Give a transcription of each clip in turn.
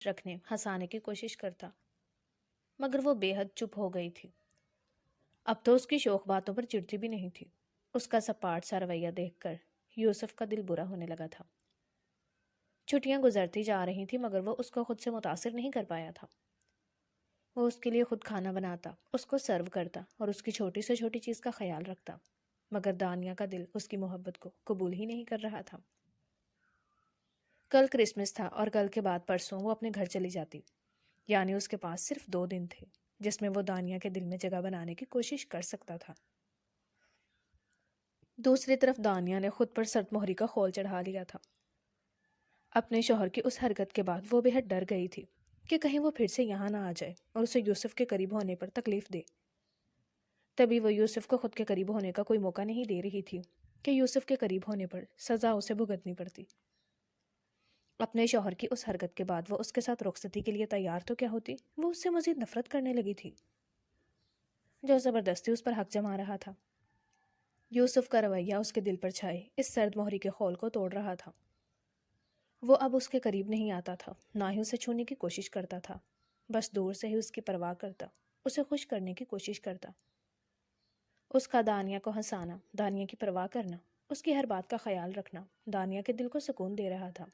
رکھنے ہنسانے کی کوشش کرتا، مگر وہ بے حد چپ ہو گئی تھی۔ اب تو اس کی شوخ باتوں پر چڑھتی بھی نہیں تھی۔ اس کا سپاٹ سا رویہ دیکھ کر یوسف کا دل برا ہونے لگا تھا۔ چھٹیاں گزرتی جا رہی تھی مگر وہ اس کو خود سے متاثر نہیں کر پایا تھا۔ وہ اس کے لیے خود کھانا بناتا، اس کو سرو کرتا اور اس کی چھوٹی سے چھوٹی چیز کا خیال رکھتا، مگر دانیہ کا دل اس کی محبت کو قبول ہی نہیں کر رہا تھا۔ کل کرسمس تھا اور کل کے بعد پرسوں وہ اپنے گھر چلی جاتی، یعنی اس کے پاس صرف 2 دن تھے جس میں وہ دانیہ کے دل میں جگہ بنانے کی کوشش کر سکتا تھا۔ دوسری طرف دانیہ نے خود پر سرد مہری کا خول چڑھا لیا تھا۔ اپنے شوہر کی اس حرکت کے بعد وہ بے حد ڈر گئی تھی کہ کہیں وہ پھر سے یہاں نہ آ جائے اور اسے یوسف کے قریب ہونے پر تکلیف دے۔ تبھی وہ یوسف کو خود کے قریب ہونے کا کوئی موقع نہیں دے رہی تھی کہ یوسف کے قریب ہونے پر سزا اسے بھگتنی پڑتی۔ اپنے شوہر کی اس حرکت کے بعد وہ اس کے ساتھ رخصتی کے لیے تیار تو کیا ہوتی، وہ اس سے مزید نفرت کرنے لگی تھی، جو زبردستی اس پر حق جما رہا تھا۔ یوسف کا رویہ اس کے دل پر چھائے اس سرد مہری کے خول کو توڑ رہا تھا۔ وہ اب اس کے قریب نہیں آتا تھا، نہ ہی اسے چھونے کی کوشش کرتا تھا، بس دور سے ہی اس کی پرواہ کرتا، اسے خوش کرنے کی کوشش کرتا۔ اس کا دانیہ کو ہنسانا، دانیہ کی پرواہ کرنا، اس کی ہر بات کا خیال رکھنا دانیہ کے دل کو سکون دے رہا تھا،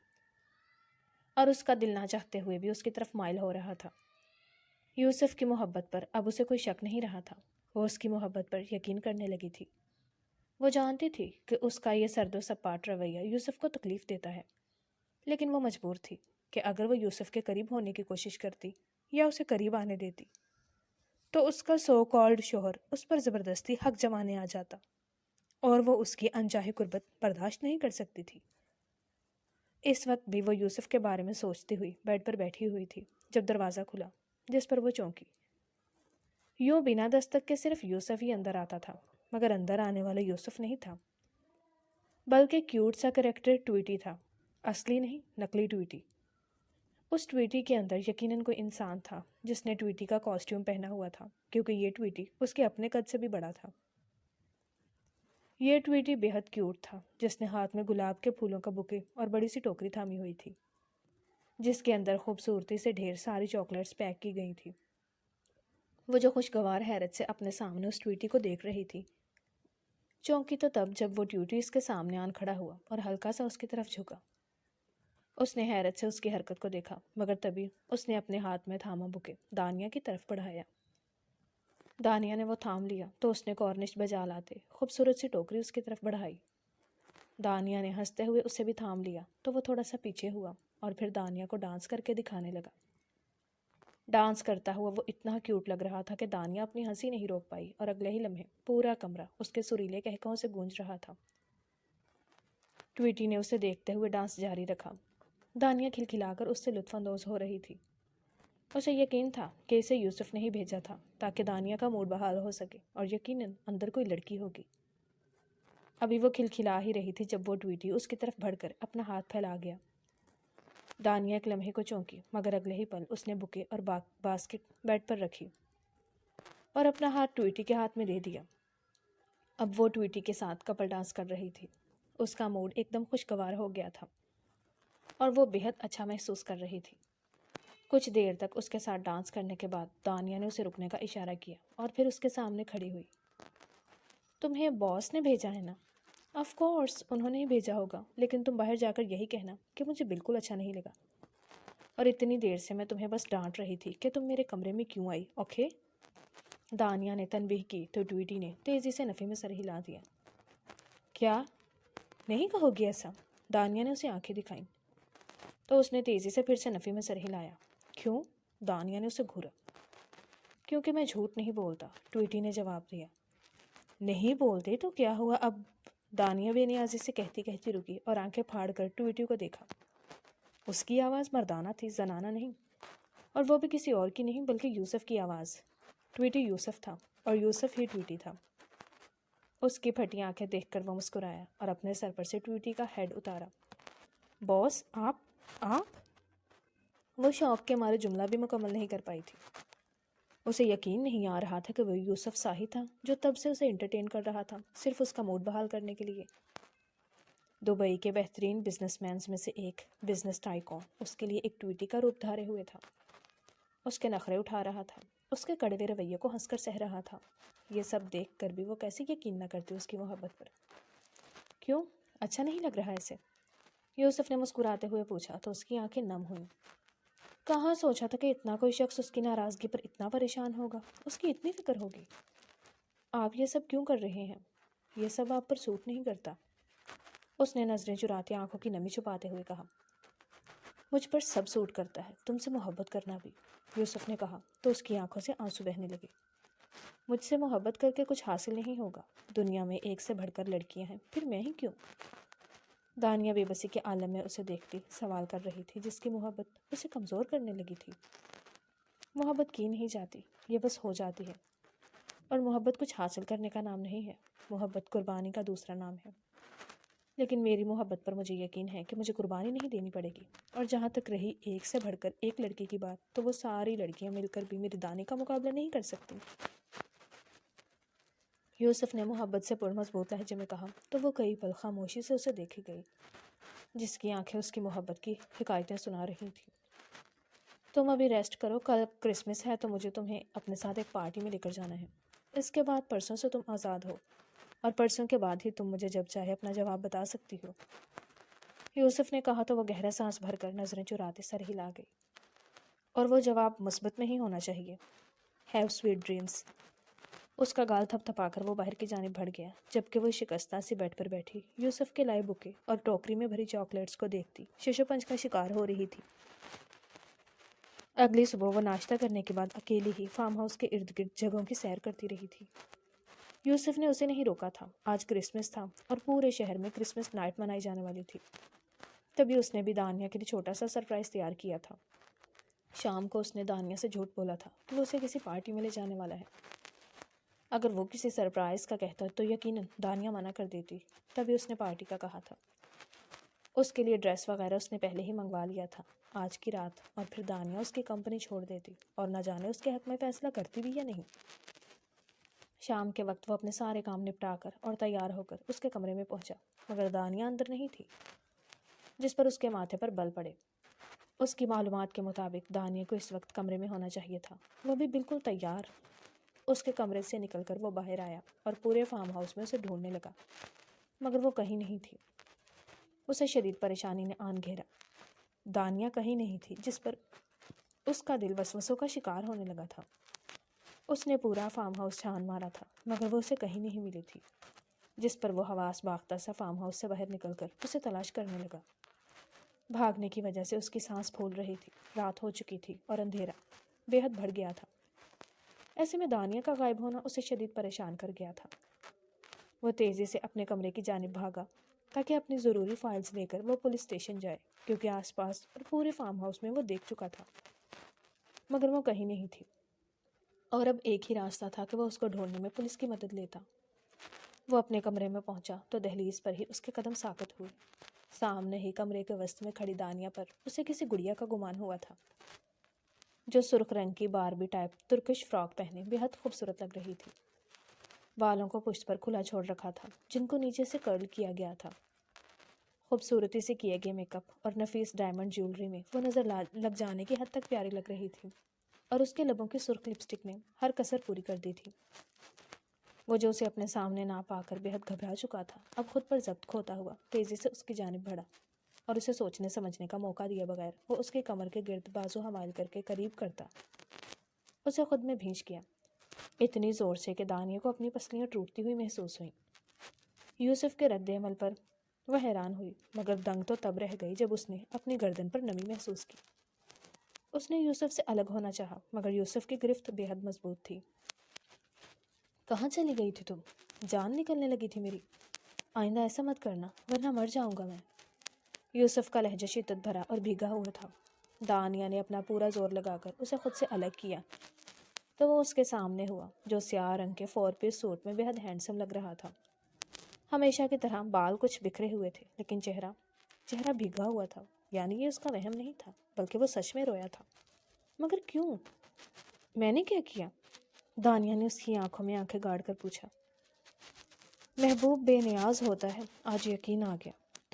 اور اس کا دل نہ چاہتے ہوئے بھی اس کی طرف مائل ہو رہا تھا۔ یوسف کی محبت پر اب اسے کوئی شک نہیں رہا تھا، وہ اس کی محبت پر یقین کرنے لگی تھی۔ وہ جانتی تھی کہ اس کا یہ سرد و سپاٹ رویہ یوسف کو تکلیف دیتا ہے، لیکن وہ مجبور تھی کہ اگر وہ یوسف کے قریب ہونے کی کوشش کرتی یا اسے قریب آنے دیتی تو اس کا سو کالڈ شوہر اس پر زبردستی حق جمانے آ جاتا، اور وہ اس کی انچاہی قربت برداشت نہیں کر سکتی تھی۔ اس وقت بھی وہ یوسف کے بارے میں سوچتی ہوئی بیڈ پر بیٹھی ہوئی تھی جب دروازہ کھلا، جس پر وہ چونکی۔ یوں بنا دستک کے صرف یوسف ہی اندر آتا تھا، مگر اندر آنے والا یوسف نہیں تھا، بلکہ کیوٹ سا کریکٹر ٹویٹی تھا، اصلی نہیں نقلی ٹویٹی۔ اس ٹویٹی کے اندر یقیناً کوئی انسان تھا جس نے ٹویٹی کا کاسٹیوم پہنا ہوا تھا، کیونکہ یہ ٹویٹی اس کے اپنے قد سے بھی بڑا تھا۔ یہ ٹویٹی بے حد کیوٹ تھا، جس نے ہاتھ میں گلاب کے پھولوں کا بوکے اور بڑی سی ٹوکری تھامی ہوئی تھی، جس کے اندر خوبصورتی سے ڈھیر ساری چاکلیٹس پیک کی گئی تھی۔ وہ جو خوشگوار حیرت سے اپنے سامنے اس ٹویٹی کو دیکھ رہی تھی، چونکی تو تب جب وہ ٹویٹی اس کے سامنے آن کھڑا ہوا اور ہلکا سا اس کی طرف جھکا۔ اس نے حیرت سے اس کی حرکت کو دیکھا، مگر تبھی اس نے اپنے ہاتھ میں تھاما بوکے دانیہ کی طرف بڑھایا۔ دانیہ نے وہ تھام لیا تو اس نے کارنش بجا لاتے خوبصورت سی ٹوکری اس کی طرف بڑھائی۔ دانیہ نے ہنستے ہوئے اسے بھی تھام لیا تو وہ تھوڑا سا پیچھے ہوا اور پھر دانیہ کو ڈانس کر کے دکھانے لگا۔ ڈانس کرتا ہوا وہ اتنا کیوٹ لگ رہا تھا کہ دانیہ اپنی ہنسی نہیں روک پائی، اور اگلے ہی لمحے پورا کمرہ اس کے سریلے قہقہوں سے گونج رہا تھا۔ ٹویٹی نے اسے دیکھتے ہوئے ڈانس جاری رکھا۔ دانیہ کھلکھلا کر اس سے لطف اندوز ہو رہی تھی۔ اسے یقین تھا کہ اسے یوسف نے ہی بھیجا تھا تاکہ دانیہ کا موڈ بحال ہو سکے، اور یقیناً اندر کوئی لڑکی ہوگی۔ ابھی وہ کھلکھلا ہی رہی تھی جب وہ ٹویٹی اس کی طرف بڑھ کر اپنا ہاتھ پھیلا گیا۔ دانیہ ایک لمحے کو چونکی، مگر اگلے ہی پل اس نے بوکے اور باسکٹ بیڈ پر رکھی اور اپنا ہاتھ ٹویٹی کے ہاتھ میں دے دیا۔ اب وہ ٹویٹی کے ساتھ کپل ڈانس کر رہی تھی۔ اس کا موڈ ایک دم خوشگوار ہو گیا تھا اور وہ بے حد اچھا محسوس کر رہی تھی۔ کچھ دیر تک اس کے ساتھ ڈانس کرنے کے بعد دانیہ نے اسے رکنے کا اشارہ کیا اور پھر اس کے سامنے کھڑی ہوئی۔ تمہیں باس نے بھیجا ہے نا؟ آف کورس انہوں نے ہی بھیجا ہوگا، لیکن تم باہر جا کر یہی کہنا کہ مجھے بالکل اچھا نہیں لگا، اور اتنی دیر سے میں تمہیں بس ڈانٹ رہی تھی کہ تم میرے کمرے میں کیوں آئی، اوکے؟ دانیہ نے تنبیہ کی تو ٹویٹی نے تیزی سے نفی میں سر ہلا دیا۔ کیا نہیں کہو گی ایسا؟ دانیہ نے اسے آنکھیں دکھائیں تو اس نے تیزی سے پھر سے نفی میں سر ہلایا۔ کیوں؟ دانیہ نے اسے گھورا۔ کیونکہ میں جھوٹ نہیں بولتا، ٹویٹی نے جواب دیا۔ نہیں بولتے تو کیا ہوا اب؟ دانیہ بے نیازی سے کہتی کہتی رکی اور آنکھیں پھاڑ کر ٹویٹی کو دیکھا۔ اس کی آواز مردانہ تھی، زنانہ نہیں، اور وہ بھی کسی اور کی نہیں بلکہ یوسف کی آواز۔ ٹویٹی یوسف تھا اور یوسف ہی ٹویٹی تھا۔ اس کی پھٹی آنکھیں دیکھ کر وہ مسکرایا اور اپنے سر پر سے ٹویٹی کا ہیڈ اتارا۔ باس آپ؟ وہ شوق کے مارے جملہ بھی مکمل نہیں کر پائی تھی۔ اسے یقین نہیں آ رہا تھا کہ وہ یوسف سا ہی تھا جو تب سے اسے انٹرٹین کر رہا تھا، صرف اس کا موڈ بحال کرنے کے لیے۔ دبئی کے بہترین بزنس مینز میں سے ایک بزنس ٹائکون اس کے لیے ایک ٹویٹی کا روپ دھارے ہوئے تھا، اس کے نخرے اٹھا رہا تھا، اس کے کڑوے رویے کو ہنس کر سہ رہا تھا۔ یہ سب دیکھ کر بھی وہ کیسے یقین نہ کرتی اس کی محبت پر۔ کیوں؟ اچھا نہیں لگ رہا اسے؟ یوسف نے مسکراتے ہوئے پوچھا تو اس کی آنکھیں نم ہوئیں۔ کہاں سوچا تھا کہ اتنا کوئی شخص اس کی ناراضگی پر اتنا پریشان ہوگا، اس کی اتنی فکر ہوگی۔ آپ یہ سب کیوں کر رہے ہیں؟ یہ سب آپ پر سوٹ نہیں کرتا، اس نے نظریں چراتے آنکھوں کی نمی چھپاتے ہوئے کہا۔ مجھ پر سب سوٹ کرتا ہے، تم سے محبت کرنا بھی، یوسف نے کہا تو اس کی آنکھوں سے آنسو بہنے لگے۔ مجھ سے محبت کر کے کچھ حاصل نہیں ہوگا، دنیا میں ایک سے بڑھ کر لڑکیاں ہیں، پھر میں ہی کیوں؟ دانیہ بے بسی کے عالم میں اسے دیکھتی سوال کر رہی تھی، جس کی محبت اسے کمزور کرنے لگی تھی۔ محبت کی نہیں جاتی، یہ بس ہو جاتی ہے، اور محبت کچھ حاصل کرنے کا نام نہیں ہے، محبت قربانی کا دوسرا نام ہے۔ لیکن میری محبت پر مجھے یقین ہے کہ مجھے قربانی نہیں دینی پڑے گی، اور جہاں تک رہی ایک سے بڑھ کر ایک لڑکی کی بات، تو وہ ساری لڑکیاں مل کر بھی میری دانی کا مقابلہ نہیں کر سکتی۔ یوسف نے محبت سے پر مضبوط لہجے میں کہا تو وہ کئی پل خاموشی سے اسے دیکھی گئی، جس کی آنکھیں اس کی محبت کی حکایتیں سنا رہی تھیں۔ تم ابھی ریسٹ کرو، کل کرسمس ہے تو مجھے تمہیں اپنے ساتھ ایک پارٹی میں لے کر جانا ہے۔ اس کے بعد پرسوں سے تم آزاد ہو، اور پرسوں کے بعد ہی تم مجھے جب چاہے اپنا جواب بتا سکتی ہو۔ یوسف نے کہا تو وہ گہرا سانس بھر کر نظریں چراتے سر ہلا گئی۔ اور وہ جواب مثبت میں ہی ہونا چاہیے۔ Have sweet dreams. اس کا گال تھپ تھپا کر وہ باہر کی جانب بڑھ گیا، جبکہ وہ شکستہ سی بیڈ پر بیٹھی یوسف کے لائے بکے اور ٹوکری میں بھری چاکلیٹس کو دیکھتی ششو پنج کا شکار ہو رہی تھی۔ اگلی صبح وہ ناشتہ کرنے کے بعد اکیلی ہی فارم ہاؤس کے ارد گرد جگہوں کی سیر کرتی رہی تھی۔ یوسف نے اسے نہیں روکا تھا، آج کرسمس تھا اور پورے شہر میں کرسمس نائٹ منائی جانے والی تھی۔ تبھی اس نے بھی دانیہ کے لیے چھوٹا سا سرپرائز تیار کیا تھا۔ شام کو اس نے دانیہ سے جھوٹ بولا تھا کہ وہ اسے کسی پارٹی میں لے جانے والا ہے۔ اگر وہ کسی سرپرائز کا کہتا تو یقیناً دانیہ منع کر دیتی، تبھی اس نے پارٹی کا کہا تھا۔ اس کے لیے ڈریس وغیرہ اس نے پہلے ہی منگوا لیا تھا آج کی رات، اور پھر دانیہ اس کی کمپنی چھوڑ دیتی اور نہ جانے اس کے حق میں فیصلہ کرتی بھی یا نہیں۔ شام کے وقت وہ اپنے سارے کام نپٹا کر اور تیار ہو کر اس کے کمرے میں پہنچا، مگر دانیہ اندر نہیں تھی، جس پر اس کے ماتھے پر بل پڑے۔ اس کی معلومات کے مطابق دانیہ کو اس وقت کمرے میں ہونا چاہیے تھا، وہ بھی بالکل تیار۔ اس کے کمرے سے نکل کر وہ باہر آیا اور پورے فارم ہاؤس میں اسے ڈھونڈنے لگا، مگر وہ کہیں نہیں تھی۔ اسے شدید پریشانی نے آن گھیرا، دانیہ کہیں نہیں تھی، جس پر اس کا دل وسوسوں کا شکار ہونے لگا تھا۔ اس نے پورا فارم ہاؤس چھان مارا تھا، مگر وہ اسے کہیں نہیں ملی تھی، جس پر وہ حواس باختہ سا فارم ہاؤس سے باہر نکل کر اسے تلاش کرنے لگا۔ بھاگنے کی وجہ سے اس کی سانس پھول رہی تھی، رات ہو چکی تھی اور اندھیرا بے حد بڑھ گیا تھا۔ ایسے میں دانیہ کا غائب ہونا اسے شدید پریشان کر گیا تھا۔ وہ تیزی سے اپنے کمرے کی جانب بھاگا تاکہ اپنی ضروری فائلز لے کر وہ پولیس اسٹیشن جائے، کیونکہ آس پاس اور پورے فارم ہاؤس میں وہ دیکھ چکا تھا، مگر وہ کہیں نہیں تھی، اور اب ایک ہی راستہ تھا کہ وہ اس کو ڈھونڈنے میں پولیس کی مدد لیتا۔ وہ اپنے کمرے میں پہنچا تو دہلیز پر ہی اس کے قدم ساکت ہوئے۔ سامنے ہی کمرے کے وسط میں کھڑی دانیہ پر اسے کسی گڑیا کا گمان ہوا تھا، جو سرخ رنگ کی باربی ٹائپ ترکش فراک پہنے بے حد خوبصورت لگ رہی تھی۔ بالوں کو پشت پر کھلا چھوڑ رکھا تھا، جن کو نیچے سے کرل کیا گیا تھا۔ خوبصورتی سے کیے گئے میک اپ اور نفیس ڈائمنڈ جیولری میں وہ نظر لگ جانے کی حد تک پیاری لگ رہی تھی، اور اس کے لبوں کی سرخ لپسٹک نے ہر کسر پوری کر دی تھی۔ وہ جو اسے اپنے سامنے نہ پا کر بے حد گھبرا چکا تھا، اب خود پر ضبط کھوتا ہوا تیزی سے اس کی جانب بڑھا، اور اسے سوچنے سمجھنے کا موقع دیا بغیر وہ اس کے کمر کے گرد بازو حمال کر کے قریب کرتا اسے خود میں بھینچ گیا، اتنی زور سے کہ دانیہ کو اپنی پسلیاں ٹوٹتی ہوئی محسوس ہوئیں۔ یوسف کے رد عمل پر وہ حیران ہوئی، مگر دنگ تو تب رہ گئی جب اس نے اپنی گردن پر نمی محسوس کی۔ اس نے یوسف سے الگ ہونا چاہا، مگر یوسف کی گرفت بے حد مضبوط تھی۔ کہاں چلی گئی تھی تم؟ جان نکلنے لگی تھی میری۔ آئندہ ایسا مت کرنا، ورنہ مر جاؤں گا میں۔ یوسف کا لہجہ شدت بھرا اور بھیگا ہوا تھا۔ دانیہ نے اپنا پورا زور لگا کر اسے خود سے الگ کیا تو وہ اس کے سامنے ہوا، جو سیاہ رنگ کے 4 پیس سوٹ میں بے حد ہینڈسم لگ رہا تھا۔ ہمیشہ کی طرح بال کچھ بکھرے ہوئے تھے، لیکن چہرہ بھیگا ہوا تھا، یعنی یہ اس کا وہم نہیں تھا، بلکہ وہ سچ میں رویا تھا۔ مگر کیوں؟ میں نے کیا کیا؟ دانیہ نے اس کی آنکھوں میں آنکھیں گاڑ کر پوچھا۔ محبوب بے نیاز ہوتا ہے، آج یقین آ گیا،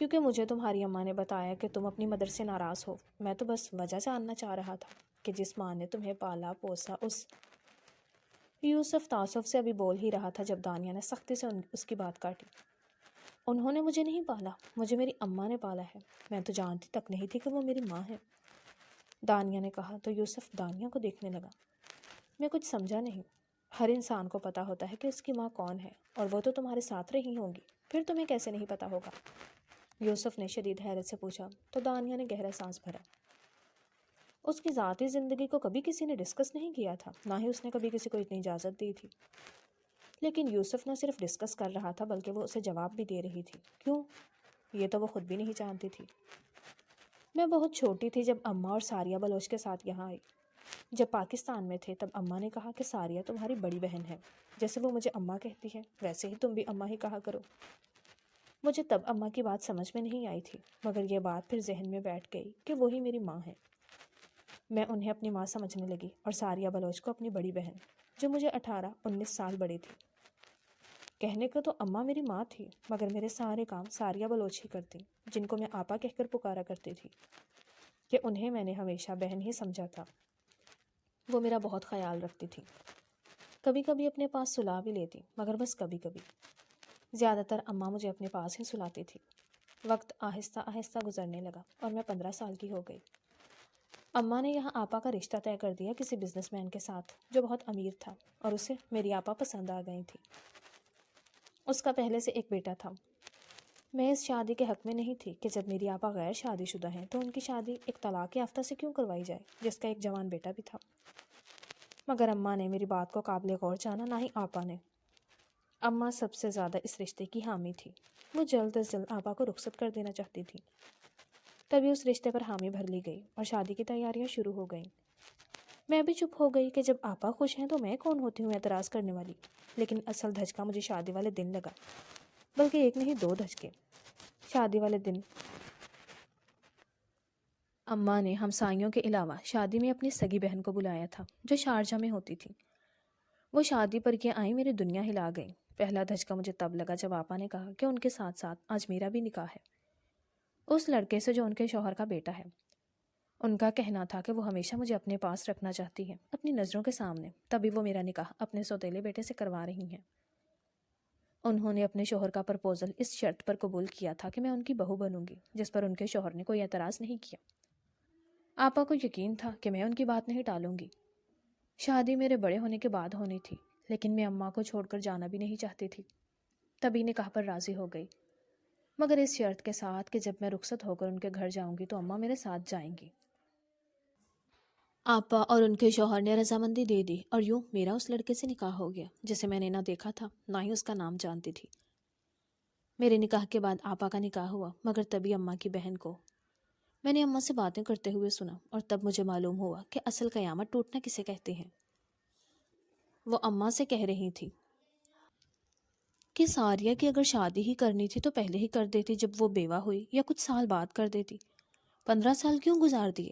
کیونکہ مجھے تمہاری اماں نے بتایا کہ تم اپنی مدر سے ناراض ہو۔ میں تو بس وجہ جاننا چاہ رہا تھا کہ جس ماں نے تمہیں پالا پوسا یوسف تعصب سے ابھی بول ہی رہا تھا جب دانیہ نے سختی سے اس کی بات کاٹی۔ انہوں نے مجھے نہیں پالا، مجھے میری اماں نے پالا ہے۔ میں تو جانتی تک نہیں تھی کہ وہ میری ماں ہے، دانیہ نے کہا تو یوسف دانیہ کو دیکھنے لگا۔ میں کچھ سمجھا نہیں۔ ہر انسان کو پتا ہوتا ہے کہ اس کی ماں کون ہے، اور وہ تو تمہارے ساتھ رہی ہوں گی، پھر تمہیں کیسے نہیں پتا ہوگا؟ یوسف نے شدید حیرت سے پوچھا تو دانیہ نے گہرا سانس بھرا۔ اس کی ذاتی زندگی کو کبھی کسی نے ڈسکس نہیں کیا تھا، نہ ہی اس نے کبھی کسی کو اتنی اجازت دی تھی۔ لیکن یوسف نہ صرف ڈسکس کر رہا تھا بلکہ وہ اسے جواب بھی دے رہی تھی۔ کیوں؟ یہ تو وہ خود بھی نہیں جانتی تھی۔ میں بہت چھوٹی تھی جب اماں اور ساریہ بلوچ کے ساتھ یہاں آئی۔ جب پاکستان میں تھے تب اماں نے کہا کہ ساریہ تمہاری بڑی بہن ہے، جیسے وہ مجھے اماں کہتی ہے ویسے ہی تم بھی اماں ہی کہا کرو۔ مجھے تب اماں کی بات سمجھ میں نہیں آئی تھی، مگر یہ بات پھر ذہن میں بیٹھ گئی کہ وہی میری ماں ہے۔ میں انہیں اپنی ماں سمجھنے لگی اور ساریہ بلوچ کو اپنی بڑی بہن، جو مجھے 18-19 سال بڑی تھی۔ کہنے کو تو اماں میری ماں تھی، مگر میرے سارے کام ساریہ بلوچ ہی کرتی، جن کو میں آپا کہہ کر پکارا کرتی تھی، کہ انہیں میں نے ہمیشہ بہن ہی سمجھا تھا۔ وہ میرا بہت خیال رکھتی تھی، کبھی کبھی اپنے پاس سلا بھی لیتی، مگر بس کبھی کبھی۔ زیادہ تر اماں مجھے اپنے پاس ہی سلاتی تھی۔ وقت آہستہ آہستہ گزرنے لگا اور میں 15 سال کی ہو گئی۔ اماں نے یہاں آپا کا رشتہ طے کر دیا کسی بزنس مین کے ساتھ جو بہت امیر تھا، اور اسے میری آپا پسند آ گئی تھی۔ اس کا پہلے سے ایک بیٹا تھا۔ میں اس شادی کے حق میں نہیں تھی کہ جب میری آپا غیر شادی شدہ ہیں تو ان کی شادی ایک طلاق یافتہ سے کیوں کروائی جائے جس کا ایک جوان بیٹا بھی تھا۔ مگر اماں نے میری بات کو قابل غور جانا، نہ ہی آپا نے۔ اماں سب سے زیادہ اس رشتے کی حامی تھی۔ وہ جلد از جلد آپا کو رخصت کر دینا چاہتی تھی۔ تبھی اس رشتے پر حامی بھر لی گئی اور شادی کی تیاریاں شروع ہو گئیں۔ میں بھی چپ ہو گئی کہ جب آپا خوش ہیں تو میں کون ہوتی ہوں اعتراض کرنے والی۔ لیکن اصل دھچکا مجھے شادی والے دن لگا، بلکہ ایک نہیں 2 دھچکے۔ شادی والے دن اماں نے ہمسائیوں کے علاوہ شادی میں اپنی سگی بہن کو بلایا تھا جو شارجہ میں ہوتی تھی۔ وہ شادی پر یہ آئی میری دنیا ہلا گئی۔ پہلا دھچکا مجھے تب لگا جب آپا نے کہا کہ ان کے ساتھ ساتھ آج میرا بھی نکاح ہے، اس لڑکے سے جو ان کے شوہر کا بیٹا ہے۔ ان کا کہنا تھا کہ وہ ہمیشہ مجھے اپنے پاس رکھنا چاہتی ہے، اپنی نظروں کے سامنے، تبھی وہ میرا نکاح اپنے سوتیلے بیٹے سے کروا رہی ہیں۔ انہوں نے اپنے شوہر کا پرپوزل اس شرط پر قبول کیا تھا کہ میں ان کی بہو بنوں گی، جس پر ان کے شوہر نے کوئی اعتراض نہیں کیا۔ آپا کو یقین تھا کہ میں ان کی بات نہیں ٹالوں گی۔ شادی میرے بڑے ہونے کے بعد ہونی تھی، لیکن میں اماں کو چھوڑ کر جانا بھی نہیں چاہتی تھی، تبھی نکاح پر راضی ہو گئی، مگر اس شرط کے ساتھ کہ جب میں رخصت ہو کر ان کے گھر جاؤں گی تو اماں میرے ساتھ جائیں گی۔ آپا اور ان کے شوہر نے رضامندی دے دی اور یوں میرا اس لڑکے سے نکاح ہو گیا جسے میں نے نہ دیکھا تھا نہ ہی اس کا نام جانتی تھی۔ میرے نکاح کے بعد آپا کا نکاح ہوا، مگر تبھی اماں کی بہن کو میں نے اماں سے باتیں کرتے ہوئے سنا، اور تب مجھے معلوم ہوا کہ اصل قیامت ٹوٹنا کسے کہتے ہیں۔ وہ اماں سے کہہ رہی تھی کہ ساریہ کی اگر شادی ہی کرنی تھی تو پہلے ہی کر دیتی جب وہ بیوہ ہوئی، یا کچھ سال بعد کر دیتی، 15 سال کیوں گزار دیے؟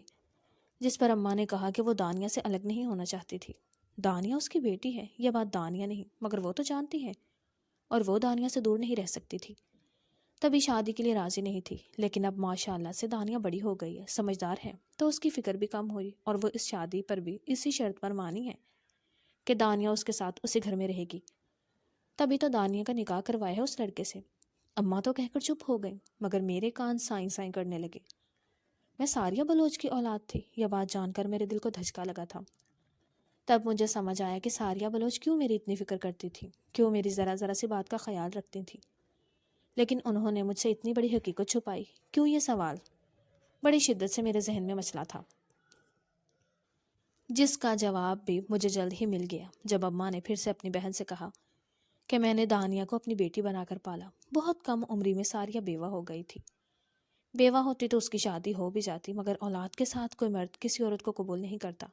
جس پر اماں نے کہا کہ وہ دانیہ سے الگ نہیں ہونا چاہتی تھی۔ دانیہ اس کی بیٹی ہے، یہ بات دانیہ نہیں مگر وہ تو جانتی ہے، اور وہ دانیہ سے دور نہیں رہ سکتی تھی۔ تبھی شادی کے لیے راضی نہیں تھی، لیکن اب ماشاءاللہ سے دانیہ بڑی ہو گئی ہے، سمجھدار ہے، تو اس کی فکر بھی کم ہوئی، اور وہ اس شادی پر بھی اسی شرط پر مانی ہے کہ دانیہ اس کے ساتھ اسی گھر میں رہے گی۔ تبھی تو دانیہ کا نکاح کروایا ہے اس لڑکے سے۔ اماں تو کہہ کر چپ ہو گئی، مگر میرے کان سائیں سائیں کرنے لگے۔ میں ساریہ بلوچ کی اولاد تھی، یہ بات جان کر میرے دل کو دھچکا لگا تھا۔ تب مجھے سمجھ آیا کہ ساریہ بلوچ کیوں میری اتنی فکر کرتی تھی، کیوں میری ذرا ذرا سی بات کا خیال رکھتی تھی۔ لیکن انہوں نے مجھ سے اتنی بڑی حقیقت چھپائی کیوں؟ یہ سوال بڑی شدت سے میرے ذہن میں مچلا تھا، جس کا جواب بھی مجھے جلد ہی مل گیا جب اماں نے پھر سے اپنی بہن سے کہا کہ میں نے دانیہ کو اپنی بیٹی بنا کر پالا۔ بہت کم عمری میں ساریہ بیوہ ہو گئی تھی۔ بیوہ ہوتی تو اس کی شادی ہو بھی جاتی، مگر اولاد کے ساتھ کوئی مرد کسی عورت کو قبول نہیں کرتا۔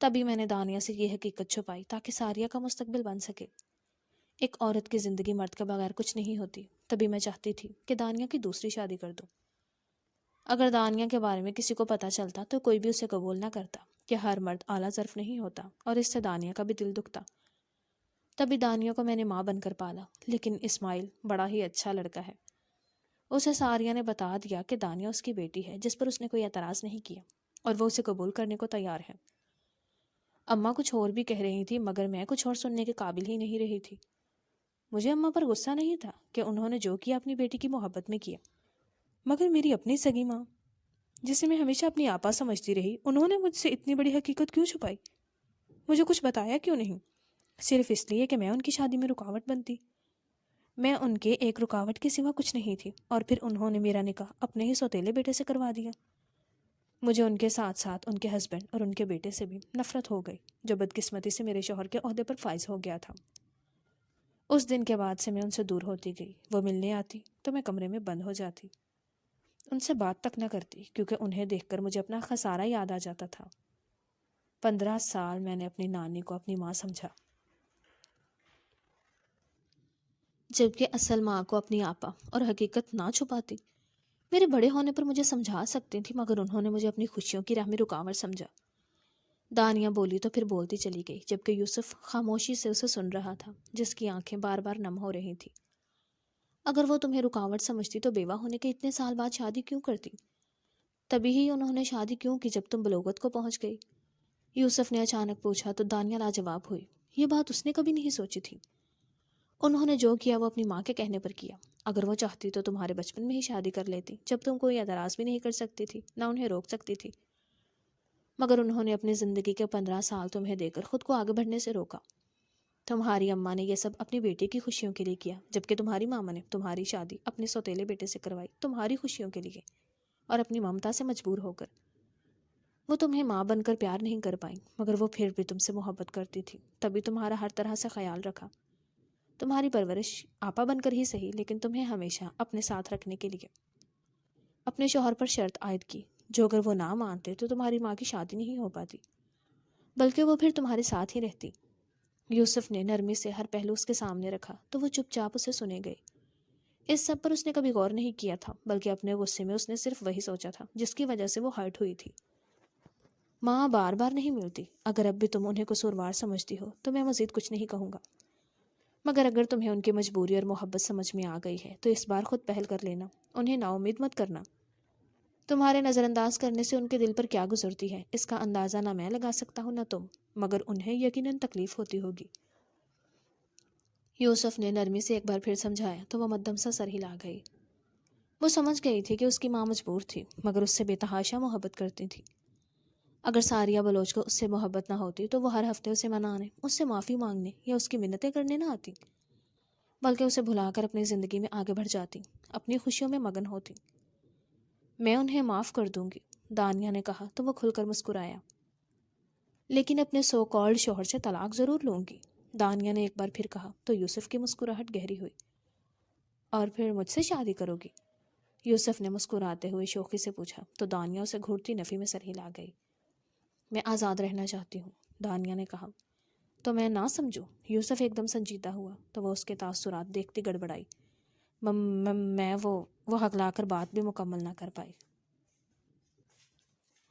تبھی میں نے دانیہ سے یہ حقیقت چھپائی تاکہ ساریہ کا مستقبل بن سکے۔ ایک عورت کی زندگی مرد کے بغیر کچھ نہیں ہوتی، تبھی میں چاہتی تھی کہ دانیہ کی دوسری شادی کر دوں۔ اگر دانیہ کے بارے میں کسی کو پتہ چلتا تو کوئی بھی اسے قبول نہ کرتا کہ ہر مرد اعلیٰ ظرف نہیں ہوتا، اور اس سے دانیہ کا بھی دل دکھتا۔ تبھی دانیہ کو میں نے ماں بن کر پالا، لیکن اسماعیل بڑا ہی اچھا لڑکا ہے، اسے ساریہ نے بتا دیا کہ دانیہ اس کی بیٹی ہے، جس پر اس نے کوئی اعتراض نہیں کیا اور وہ اسے قبول کرنے کو تیار ہے۔ اماں کچھ اور بھی کہہ رہی تھی مگر میں کچھ اور سننے کے قابل ہی نہیں رہی تھی۔ مجھے اماں پر غصہ نہیں تھا کہ انہوں نے جو کیا اپنی بیٹی کی محبت میں کیا، مگر میری اپنی سگی ماں، جسے میں ہمیشہ اپنی آپا سمجھتی رہی، انہوں نے مجھ سے اتنی بڑی حقیقت کیوں چھپائی؟ مجھے کچھ بتایا کیوں نہیں؟ صرف اس لیے کہ میں ان کی شادی میں رکاوٹ بنتی۔ میں ان کے ایک رکاوٹ کے سوا کچھ نہیں تھی، اور پھر انہوں نے میرا نکاح اپنے ہی سوتیلے بیٹے سے کروا دیا۔ مجھے ان کے ساتھ ساتھ ان کے ہسبینڈ اور ان کے بیٹے سے بھی نفرت ہو گئی، جو بدقسمتی سے میرے شوہر کے عہدے پر فائز ہو گیا تھا۔ اس دن کے بعد سے میں ان سے دور ہوتی گئی۔ وہ ملنے آتی تو میں کمرے میں بند ہو جاتی، ان سے بات تک نہ کرتی، کیونکہ انہیں دیکھ کر مجھے اپنا خسارہ یاد آ جاتا تھا۔ 15 سال میں نے اپنی نانی کو اپنی ماں سمجھا، جبکہ اصل ماں کو اپنی آپا اور حقیقت نہ چھپاتی۔ میرے بڑے ہونے پر مجھے سمجھا سکتی تھی، مگر انہوں نے مجھے اپنی خوشیوں کی راہ میں رکاوٹ سمجھا۔ دانیہ بولی تو پھر بولتی چلی گئی، جبکہ یوسف خاموشی سے اسے سن رہا تھا، جس کی آنکھیں بار بار نم ہو رہی تھی۔ اگر وہ تمہیں رکاوٹ سمجھتی تو بیوہ ہونے کے اتنے سال بعد شادی کیوں کرتی؟ تبھی ہی انہوں نے شادی کیوں کی جب تم بلوغت کو پہنچ گئی؟ یوسف نے اچانک پوچھا تو دانیہ لاجواب ہوئی۔ یہ بات اس نے کبھی نہیں سوچی تھی۔ انہوں نے جو کیا وہ اپنی ماں کے کہنے پر کیا۔ اگر وہ چاہتی تو تمہارے بچپن میں ہی شادی کر لیتی، جب تم کوئی اعتراض بھی نہیں کر سکتی تھی، نہ انہیں روک سکتی تھی۔ مگر انہوں نے اپنی زندگی کے 15 سال تمہیں دے کر خود کو آگے بڑھنے سے روکا۔ تمہاری اماں نے یہ سب اپنی بیٹی کی خوشیوں کے لیے کیا، جبکہ تمہاری ماما نے تمہاری شادی اپنے سوتیلے بیٹے سے کروائی تمہاری خوشیوں کے لیے اور اپنی ممتا سے مجبور ہو کر۔ وہ تمہیں ماں بن کر پیار نہیں کر پائیں، مگر وہ پھر بھی تم سے محبت کرتی تھی، تبھی تمہارا ہر طرح سے خیال رکھا۔ تمہاری پرورش آپا بن کر ہی صحیح، لیکن تمہیں ہمیشہ اپنے ساتھ رکھنے کے لیے اپنے شوہر پر شرط عائد کی، جو اگر وہ نہ مانتے تو تمہاری ماں کی شادی نہیں ہو پاتی، بلکہ وہ پھر تمہارے ساتھ ہی رہتی۔ یوسف نے نرمی سے ہر پہلو اس کے سامنے رکھا تو وہ چپ چاپ اسے سنے گئے۔ اس سب پر اس نے کبھی غور نہیں کیا تھا، بلکہ اپنے غصے میں اس نے صرف وہی سوچا تھا جس کی وجہ سے وہ ہرٹ ہوئی تھی۔ ماں بار بار نہیں ملتی، اگر اب بھی تم انہیں قصوروار سمجھتی ہو تو میں مزید کچھ نہیں کہوں گا، مگر اگر تمہیں ان کی مجبوری اور محبت سمجھ میں آ گئی ہے تو اس بار خود پہل کر لینا، انہیں نا امید مت کرنا۔ تمہارے نظر انداز کرنے سے ان کے دل پر کیا گزرتی ہے اس کا اندازہ نہ میں لگا سکتا ہوں نہ تم، مگر انہیں یقیناً تکلیف ہوتی ہوگی۔ یوسف نے نرمی سے ایک بار پھر سمجھایا تو وہ مدھم سا سر ہلا گئی۔ وہ سمجھ گئی تھی کہ اس کی ماں مجبور تھی، مگر اس سے بے تحاشا محبت کرتی تھی۔ اگر ساریہ بلوچ کو اس سے محبت نہ ہوتی تو وہ ہر ہفتے اسے منانے، اس سے معافی مانگنے یا اس کی منتیں کرنے نہ آتی، بلکہ اسے بھلا کر اپنی زندگی میں آگے بڑھ جاتی، اپنی خوشیوں میں مگن ہوتی۔ میں انہیں معاف کر دوں گی، دانیہ نے کہا تو وہ کھل کر مسکرایا۔ لیکن اپنے سو کالڈ شوہر سے طلاق ضرور لوں گی، دانیہ نے ایک بار پھر کہا تو یوسف کی مسکراہٹ گہری ہوئی۔ اور پھر مجھ سے شادی کرو گی؟ یوسف نے مسکراتے ہوئے شوخی سے پوچھا تو دانیہ اسے گھورتی نفی میں سر ہلا گئی۔ میں آزاد رہنا چاہتی ہوں، دانیہ نے کہا۔ تو میں نہ سمجھوں؟ یوسف ایک دم سنجیدہ ہوا تو وہ اس کے تاثرات دیکھتی گڑبڑائی۔ میں وہ ہکلا کر بات بھی مکمل نہ کر پائی۔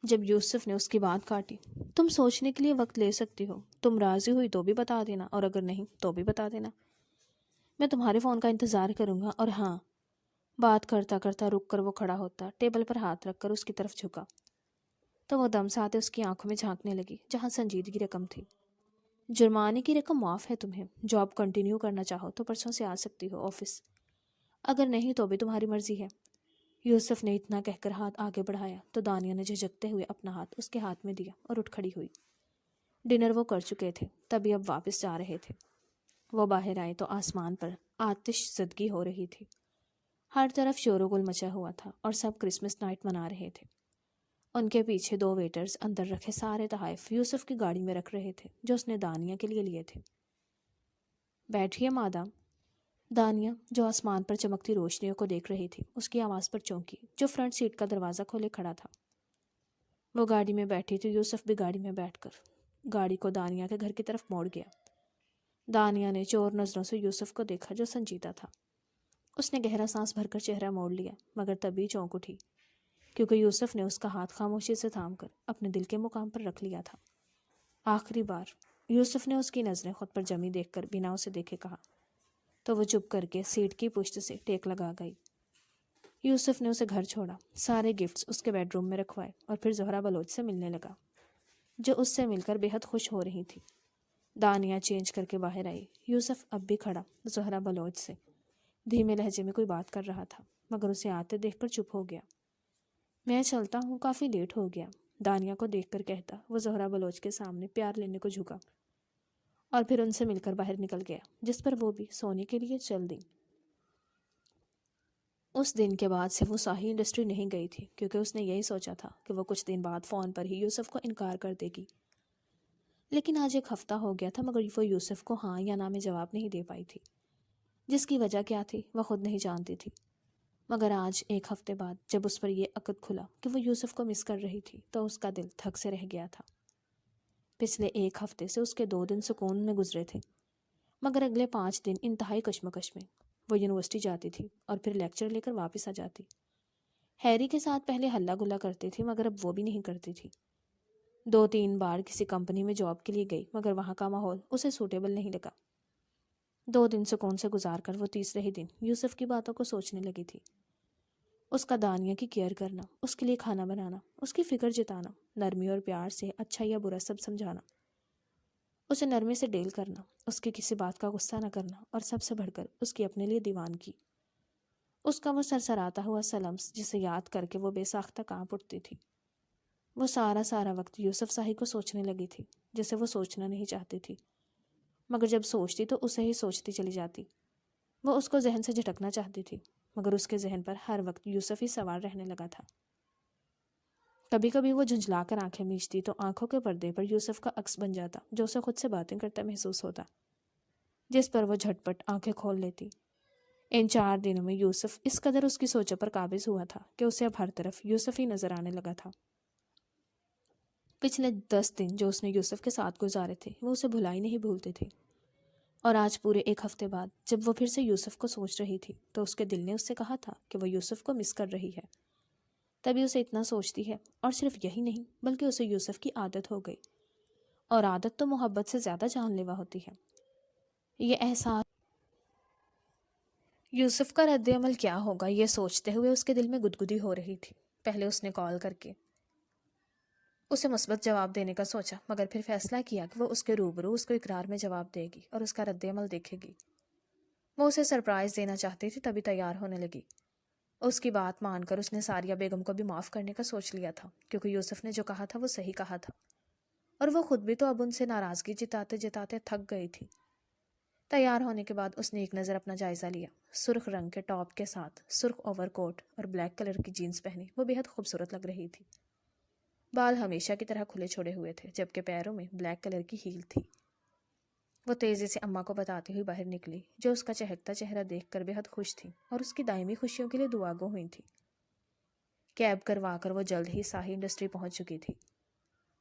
جب یوسف نے اس کی بات کاٹی، تم سوچنے کے لیے وقت لے سکتی ہو، تم راضی ہوئی تو بھی بتا دینا اور اگر نہیں تو بھی بتا دینا، میں تمہارے فون کا انتظار کروں گا۔ اور ہاں، بات کرتا کرتا رک کر وہ کھڑا ہوتا، ٹیبل پر ہاتھ رکھ کر اس کی طرف جھکا تو وہ دم ساتے اس کی آنکھوں میں جھانکنے لگی جہاں سنجیدگی رقم تھی۔ جرمانے کی رقم معاف ہے تمہیں، جاب کنٹینیو کرنا چاہو تو پرسوں سے آ سکتی ہو آفس، اگر نہیں تو بھی تمہاری مرضی ہے۔ یوسف نے اتنا کہہ کر ہاتھ آگے بڑھایا تو دانیہ نے جھجکتے ہوئے اپنا ہاتھ اس کے ہاتھ میں دیا اور اٹھ کھڑی ہوئی۔ ڈنر وہ کر چکے تھے، تبھی اب واپس جا رہے تھے۔ وہ باہر آئے تو آسمان پر آتش زدگی ہو رہی تھی، ہر طرف شور و گل مچا ہوا تھا اور سب کرسمس نائٹ منا رہے تھے۔ ان کے پیچھے 2 ویٹرز اندر رکھے سارے تحائف یوسف کی گاڑی میں رکھ رہے تھے جو اس نے دانیہ کے لیے تھے۔ بیٹھیے مادام، دانیہ جو آسمان پر چمکتی روشنیوں کو دیکھ رہی تھی اس کی آواز پر چونکی، جو فرنٹ سیٹ کا دروازہ کھولے کھڑا تھا۔ وہ گاڑی میں بیٹھی تو یوسف بھی گاڑی میں بیٹھ کر گاڑی کو دانیہ کے گھر کی طرف موڑ گیا۔ دانیہ نے چور نظروں سے یوسف کو دیکھا جو سنجیدہ تھا۔ اس نے گہرا سانس بھر کر چہرہ موڑ لیا، مگر تبھی چونک اٹھی کیونکہ یوسف نے اس کا ہاتھ خاموشی سے تھام کر اپنے دل کے مقام پر رکھ لیا تھا۔ آخری بار، یوسف نے اس کی نظریں خود پر جمی دیکھ کر بنا اسے دیکھے کہا تو وہ چپ کر کے سیٹ کی پشت سے ٹیک لگا گئی۔ یوسف نے اسے گھر چھوڑا، سارے گفٹس اس کے بیڈ روم میں رکھوائے اور پھر زہرا بلوچ سے ملنے لگا، جو اس سے مل کر بے حد خوش ہو رہی تھی۔ دانیہ چینج کر کے باہر آئی۔ یوسف اب بھی کھڑا زہرا بلوچ سے دھیمے لہجے میں کوئی بات کر رہا تھا، مگر اسے آتے دیکھ کر چپ ہو گیا۔ میں چلتا ہوں، کافی لیٹ ہو گیا، دانیہ کو دیکھ کر کہتا وہ زہرا بلوچ کے سامنے پیار لینے کو جھکا اور پھر ان سے مل کر باہر نکل گیا، جس پر وہ بھی سونے کے لیے چل دی۔ اس دن کے بعد سے وہ ساہی انڈسٹری نہیں گئی تھی، کیونکہ اس نے یہی سوچا تھا کہ وہ کچھ دن بعد فون پر ہی یوسف کو انکار کر دے گی۔ لیکن آج ایک ہفتہ ہو گیا تھا، مگر وہ یوسف کو ہاں یا نہ میں جواب نہیں دے پائی تھی۔ جس کی وجہ کیا تھی وہ خود نہیں جانتی تھی، مگر آج ایک ہفتے بعد جب اس پر یہ عقد کھلا کہ وہ یوسف کو مس کر رہی تھی تو اس کا دل تھک سے رہ گیا تھا۔ پچھلے ایک ہفتے سے اس کے 2 دن سکون میں گزرے تھے، مگر اگلے 5 دن انتہائی کشمکش میں۔ وہ یونیورسٹی جاتی تھی اور پھر لیکچر لے کر واپس آ جاتی۔ ہیری کے ساتھ پہلے ہلہ گلا کرتی تھی، مگر اب وہ بھی نہیں کرتی تھی۔ 2-3 بار کسی کمپنی میں جاب کے لیے گئی، مگر وہاں کا ماحول اسے سوٹیبل نہیں لگا۔ 2 دن سکون سے گزار کر وہ تیسرے ہی دن یوسف کی باتوں کو سوچنے لگی تھی۔ اس کا دانیہ کی کیئر کرنا، اس کے لیے کھانا بنانا، اس کی فکر جتانا، نرمی اور پیار سے اچھا یا برا سب سمجھانا، اسے نرمی سے ڈیل کرنا، اس کی کسی بات کا غصہ نہ کرنا، اور سب سے بڑھ کر اس کی اپنے لیے دیوانگی۔ اس کا وہ سرسراتا ہوا سلمس جسے یاد کر کے وہ بے ساختہ کانپ اٹھتی تھی۔ وہ سارا وقت یوسف صاحی کو سوچنے لگی تھی، جسے وہ سوچنا نہیں چاہتی تھی، مگر جب سوچتی تو اسے ہی سوچتی چلی جاتی۔ وہ اس کو ذہن سے جھٹکنا چاہتی تھی، مگر اس کے ذہن پر ہر وقت یوسف ہی سوار رہنے لگا تھا۔ کبھی کبھی وہ جھنجھلا کر آنکھیں میچتی تو آنکھوں کے پردے پر یوسف کا عکس بن جاتا، جو اسے خود سے باتیں کرتا محسوس ہوتا، جس پر وہ جھٹ پٹ آنکھیں کھول لیتی۔ ان 4 دنوں میں یوسف اس قدر اس کی سوچوں پر قابض ہوا تھا کہ اسے اب ہر طرف یوسف ہی نظر آنے لگا تھا۔ پچھلے 10 دن جو اس نے یوسف کے ساتھ گزارے تھے وہ اسے بھلائی نہیں بھولتے تھے، اور آج پورے ایک ہفتے بعد جب وہ پھر سے یوسف کو سوچ رہی تھی تو اس کے دل نے اس سے کہا تھا کہ وہ یوسف کو مس کر رہی ہے۔ تبھی اسے اتنا سوچتی ہے، اور صرف یہی نہیں بلکہ اسے یوسف کی عادت ہو گئی، اور عادت تو محبت سے زیادہ جان لیوا ہوتی ہے۔ یہ احساس یوسف کا رد عمل کیا ہوگا یہ سوچتے ہوئے اس کے دل میں گدگدی ہو رہی تھی۔ پہلے اس نے کال کر کے اسے مثبت جواب دینے کا سوچا، مگر پھر فیصلہ کیا کہ وہ اس کے روبرو اس کو اقرار میں جواب دے گی اور اس کا رد عمل دیکھے گی۔ وہ اسے سرپرائز دینا چاہتی تھی، تبھی تیار ہونے لگی۔ اس کی بات مان کر اس نے ساریہ بیگم کو بھی معاف کرنے کا سوچ لیا تھا، کیونکہ یوسف نے جو کہا تھا وہ صحیح کہا تھا، اور وہ خود بھی تو اب ان سے ناراضگی جتاتے جتاتے تھک گئی تھی۔ تیار ہونے کے بعد اس نے ایک نظر اپنا جائزہ لیا۔ سرخ رنگ کے ٹاپ کے ساتھ سرخ اوور کوٹ اور بلیک کلر کی جینز پہنی وہ بے حد خوبصورت لگ رہی تھی۔ بال ہمیشہ کی طرح کھلے چھوڑے ہوئے تھے، جبکہ پیروں میں بلیک کلر کی ہیل تھی۔ وہ تیزی سے اماں کو بتاتی ہوئی باہر نکلی، جو اس کا چہکتا چہرہ دیکھ کر بے حد خوش تھی اور اس کی دائمی خوشیوں کے لیے دعا گو ہوئی تھی۔ کیب کروا کر وہ جلد ہی ساہی انڈسٹری پہنچ چکی تھی۔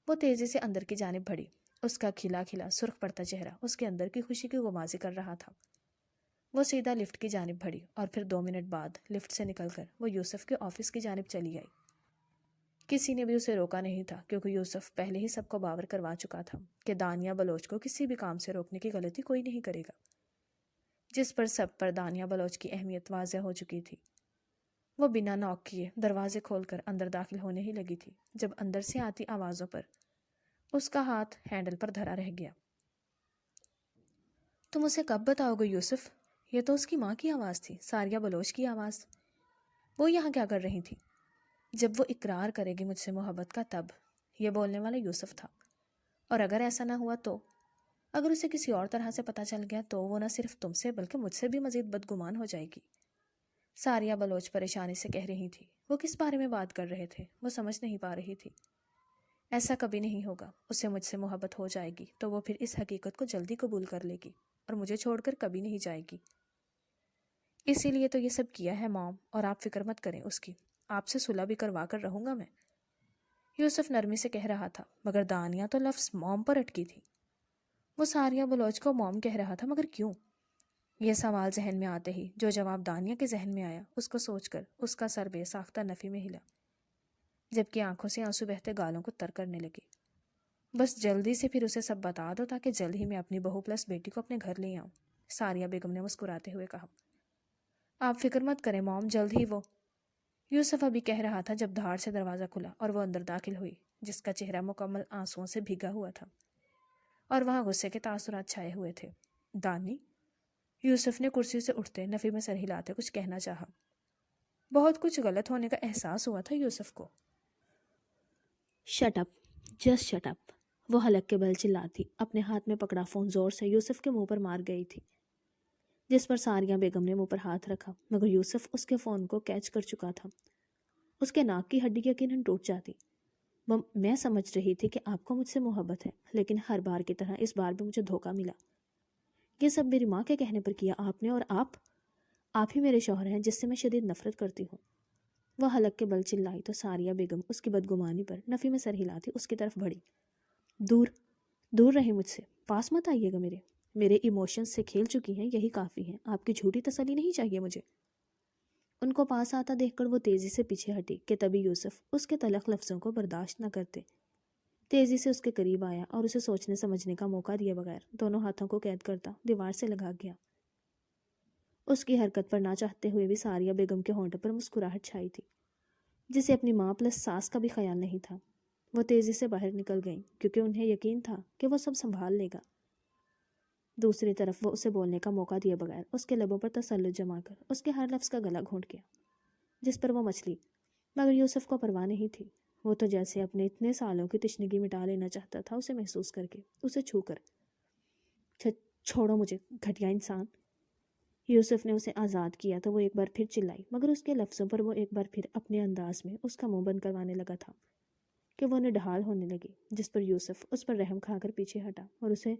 وہ تیزی سے اندر کی جانب بڑھی، اس کا کھلا کھلا سرخ پڑتا چہرہ اس کے اندر کی خوشی کی غمازی کر رہا تھا۔ وہ سیدھا لفٹ کی جانب بڑھی اور پھر 2 منٹ بعد لفٹ سے نکل کر وہ یوسف کے آفس کی جانب چلی آئی۔ کسی نے بھی اسے روکا نہیں تھا، کیونکہ یوسف پہلے ہی سب کو باور کروا چکا تھا کہ دانیہ بلوچ کو کسی بھی کام سے روکنے کی غلطی کوئی نہیں کرے گا، جس پر سب پر دانیہ بلوچ کی اہمیت واضح ہو چکی تھی۔ وہ بنا نوک کیے دروازے کھول کر اندر داخل ہونے ہی لگی تھی جب اندر سے آتی آوازوں پر اس کا ہاتھ ہینڈل پر دھرا رہ گیا۔ تم اسے کب بتاؤ گے یوسف؟ یہ تو اس کی ماں کی آواز تھی، ساریہ بلوچ کی آواز۔ وہ یہاں کیا کر رہی تھی؟ جب وہ اقرار کرے گی مجھ سے محبت کا تب۔ یہ بولنے والا یوسف تھا، اور اگر ایسا نہ ہوا تو اگر اسے کسی اور طرح سے پتہ چل گیا تو وہ نہ صرف تم سے بلکہ مجھ سے بھی مزید بدگمان ہو جائے گی۔ ساریہ بلوچ پریشانی سے کہہ رہی تھی۔ وہ کس بارے میں بات کر رہے تھے وہ سمجھ نہیں پا رہی تھی۔ ایسا کبھی نہیں ہوگا، اسے مجھ سے محبت ہو جائے گی تو وہ پھر اس حقیقت کو جلدی قبول کر لے گی اور مجھے چھوڑ کر کبھی نہیں جائے گی۔ اسی لیے تو یہ سب کیا ہے مام، اور آپ فکر مت کریں اس کی، آپ سے صلح بھی کروا کر رہوں گا میں، یوسف نرمی سے کہہ رہا تھا، مگر دانیہ تو لفظ موم پر اٹکی تھی۔ وہ ساریہ بلوچ کو موم کہہ رہا تھا، مگر کیوں؟ یہ سوال ذہن میں آتے ہی جو جواب دانیہ کے ذہن میں آیا اس کو سوچ کر اس کا سر بے ساختہ نفی میں ہلا، جبکہ آنکھوں سے آنسو بہتے گالوں کو تر کرنے لگے۔ بس جلدی سے پھر اسے سب بتا دو تاکہ جلد ہی میں اپنی بہو پلس بیٹی کو اپنے گھر لے آؤں، ساریہ بیگم نے مسکراتے ہوئے کہا۔ آپ فکر مت کریں موم، جلد ہی وہ یوسف ابھی کہہ رہا تھا جب دھاڑ سے دروازہ کھلا اور وہ اندر داخل ہوئی، جس کا چہرہ مکمل آنسوؤں سے بھیگا ہوا تھا اور وہاں غصے کے تاثرات چھائے ہوئے تھے۔ دانی؟ یوسف نے کرسی سے اٹھتے نفی میں سر ہلاتے کچھ کہنا چاہا۔ بہت کچھ غلط ہونے کا احساس ہوا تھا یوسف کو۔ Shut up, just shut up, وہ حلق کے بل چلاتی اپنے ہاتھ میں پکڑا فون زور سے یوسف کے منہ پر مار گئی تھی، جس پر ساریہ بیگم نے منہ پر ہاتھ رکھا، مگر یوسف اس کے فون کو کیچ کر چکا تھا۔ اس کے ناک کی ہڈی یقیناً ٹوٹ جاتی۔ میں سمجھ رہی تھی کہ آپ کو مجھ سے محبت ہے، لیکن ہر بار کی طرح اس بار بھی مجھے دھوکہ ملا۔ یہ سب میری ماں کے کہنے پر کیا آپ نے، اور آپ ہی میرے شوہر ہیں جس سے میں شدید نفرت کرتی ہوں۔ وہ حلق کے بل چلائی تو ساریہ بیگم اس کی بدگمانی پر نفی میں سر ہلاتی اس کی طرف بڑھی۔ دور رہی مجھ سے، پاس مت آئیے گا، میرے ایموشنز سے کھیل چکی ہیں، یہی کافی ہے، آپ کی جھوٹی تسلی نہیں چاہیے مجھے۔ ان کو پاس آتا دیکھ کر وہ تیزی سے پیچھے ہٹی کہ تبھی یوسف اس کے تلخ لفظوں کو برداشت نہ کرتے تیزی سے اس کے قریب آیا اور اسے سوچنے سمجھنے کا موقع دیے بغیر دونوں ہاتھوں کو قید کرتا دیوار سے لگا گیا۔ اس کی حرکت پر نہ چاہتے ہوئے بھی ساریہ بیگم کے ہونٹوں پر مسکراہٹ چھائی تھی، جسے اپنی ماں پلس ساس کا بھی خیال نہیں تھا۔ وہ تیزی سے باہر نکل گئیں کیونکہ انہیں یقین تھا کہ وہ سب سنبھال لے گا۔ دوسری طرف وہ اسے بولنے کا موقع دیے بغیر اس کے لبوں پر تسلط جما کر اس کے ہر لفظ کا گلا گھونٹ گیا، جس پر وہ مچلی، مگر یوسف کو پرواہ نہیں تھی۔ وہ تو جیسے اپنے اتنے سالوں کی تشنگی مٹا لینا چاہتا تھا، اسے محسوس کر کے، اسے چھو کر۔ چھوڑو مجھے، گھٹیا انسان۔ یوسف نے اسے آزاد کیا تو وہ ایک بار پھر چلائی، مگر اس کے لفظوں پر وہ ایک بار پھر اپنے انداز میں اس کا منہ بند کروانے لگا تھا کہ وہ نڈھال ہونے لگی، جس پر یوسف اس پر رحم کھا کر پیچھے ہٹا اور اسے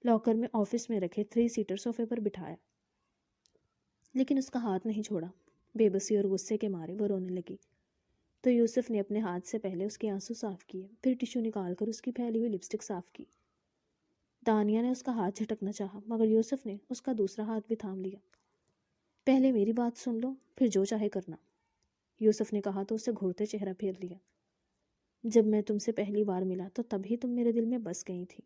لاکر میں آفس میں رکھے 3 سیٹر صوفے پر بٹھایا، لیکن اس کا ہاتھ نہیں چھوڑا۔ بے بسی اور غصے کے مارے وہ رونے لگی تو یوسف نے اپنے ہاتھ سے پہلے اس کے آنسو صاف کیے، پھر ٹشو نکال کر اس کی پھیلی ہوئی لپسٹک صاف کی۔ دانیہ نے اس کا ہاتھ جھٹکنا چاہا، مگر یوسف نے اس کا دوسرا ہاتھ بھی تھام لیا۔ پہلے میری بات سن لو، پھر جو چاہے کرنا، یوسف نے کہا تو اسے گھورتے چہرہ پھیر لیا۔ جب میں تم سے پہلی بار ملا تو تب ہی تم میرے دل میں بس گئی تھی۔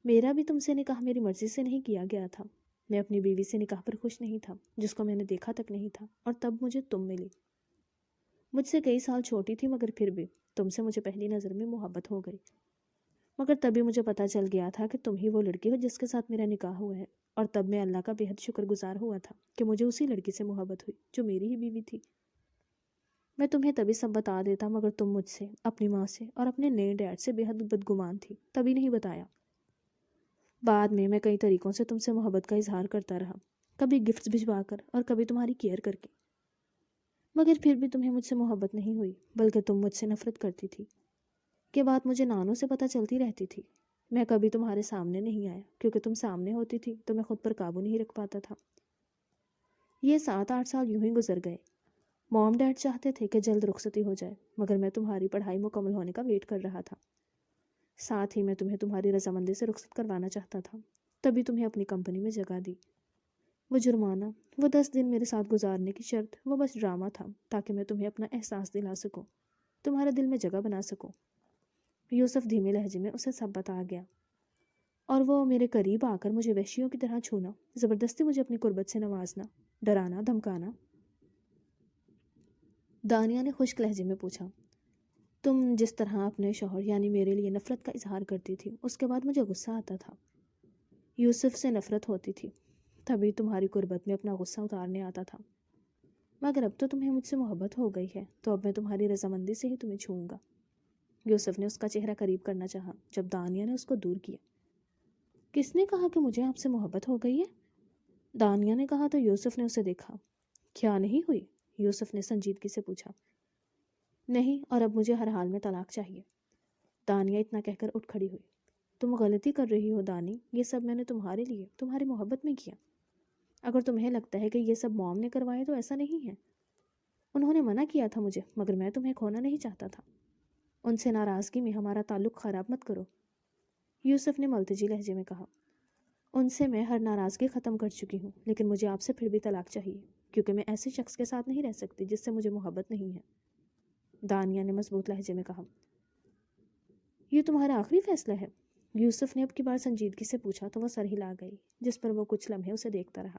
میرا بھی تم سے نکاح میری مرضی سے نہیں کیا گیا تھا۔ میں اپنی بیوی سے نکاح پر خوش نہیں تھا، جس کو میں نے دیکھا تک نہیں تھا، اور تب مجھے تم ملی۔ مجھ سے کئی سال چھوٹی تھی، مگر پھر بھی تم سے مجھے پہلی نظر میں محبت ہو گئی۔ مگر تبھی مجھے پتہ چل گیا تھا کہ تم ہی وہ لڑکی ہو جس کے ساتھ میرا نکاح ہوا ہے، اور تب میں اللہ کا بے حد شکر گزار ہوا تھا کہ مجھے اسی لڑکی سے محبت ہوئی جو میری ہی بیوی تھی۔ میں تمہیں تبھی سب بتا دیتا، مگر تم مجھ سے، اپنی ماں سے اور اپنے نئے ڈیڈ سے بے حد بدگمان تھی، تبھی نہیں بتایا۔ بعد میں کئی طریقوں سے تم سے محبت کا اظہار کرتا رہا، کبھی گفٹس بھجوا کر اور کبھی تمہاری کیئر کر کے، مگر پھر بھی تمہیں مجھ سے محبت نہیں ہوئی، بلکہ تم مجھ سے نفرت کرتی تھی۔ یہ بات مجھے نانوں سے پتہ چلتی رہتی تھی۔ میں کبھی تمہارے سامنے نہیں آیا کیونکہ تم سامنے ہوتی تھی تو میں خود پر قابو نہیں رکھ پاتا تھا۔ یہ 7-8 سال یوں ہی گزر گئے۔ موم ڈیڈ چاہتے تھے کہ جلد رخصتی ہو جائے، مگر میں تمہاری پڑھائی مکمل ہونے کا ویٹ کر رہا تھا۔ ساتھ ہی میں تمہیں تمہاری رضامندی سے رخصت کروانا چاہتا تھا، تبھی تمہیں اپنی کمپنی میں جگہ دی۔ وہ جرمانہ، وہ 10 دن میرے ساتھ گزارنے کی شرط، وہ بس ڈرامہ تھا تاکہ میں تمہیں اپنا احساس دلا سکوں، تمہارے دل میں جگہ بنا سکوں۔ یوسف دھیمے لہجے میں اسے سب بتا گیا، اور وہ میرے قریب آ کر مجھے وحشیوں کی طرح چھونا، زبردستی مجھے اپنی قربت سے نوازنا، ڈرانا، دھمکانا۔ دانیہ نے خشک لہجے میں پوچھا، تم جس طرح اپنے شوہر یعنی میرے لیے نفرت کا اظہار کرتی تھی، اس کے بعد مجھے غصہ آتا تھا۔ یوسف سے نفرت ہوتی تھی، تبھی تمہاری قربت میں اپنا غصہ اتارنے آتا تھا، مگر اب تو تمہیں مجھ سے محبت ہو گئی ہے تو اب میں تمہاری رضامندی سے ہی تمہیں چھوؤں گا۔ یوسف نے اس کا چہرہ قریب کرنا چاہا، جب دانیہ نے اس کو دور کیا۔ کس نے کہا کہ مجھے آپ سے محبت ہو گئی ہے؟ دانیہ نے کہا تو یوسف نے اسے دیکھا۔ کیا نہیں ہوئی؟ یوسف نے سنجیدگی سے پوچھا۔ نہیں، اور اب مجھے ہر حال میں طلاق چاہیے۔ دانیہ اتنا کہہ کر اٹھ کھڑی ہوئی۔ تم غلطی کر رہی ہو دانی، یہ سب میں نے تمہارے لیے، تمہاری محبت میں کیا۔ اگر تمہیں لگتا ہے کہ یہ سب موم نے کروایا تو ایسا نہیں ہے۔ انہوں نے منع کیا تھا مجھے، مگر میں تمہیں کھونا نہیں چاہتا تھا۔ ان سے ناراضگی میں ہمارا تعلق خراب مت کرو، یوسف نے ملتجی لہجے میں کہا۔ ان سے میں ہر ناراضگی ختم کر چکی ہوں، لیکن مجھے آپ سے پھر بھی طلاق چاہیے، کیونکہ میں ایسے شخص کے ساتھ نہیں رہ سکتی جس سے مجھے محبت نہیں ہے، دانیہ نے مضبوط لہجے میں کہا۔ یہ تمہارا آخری فیصلہ ہے؟ یوسف نے اب کی بار سنجیدگی سے پوچھا تو وہ سر ہلا گئی، جس پر وہ کچھ لمحے اسے دیکھتا رہا۔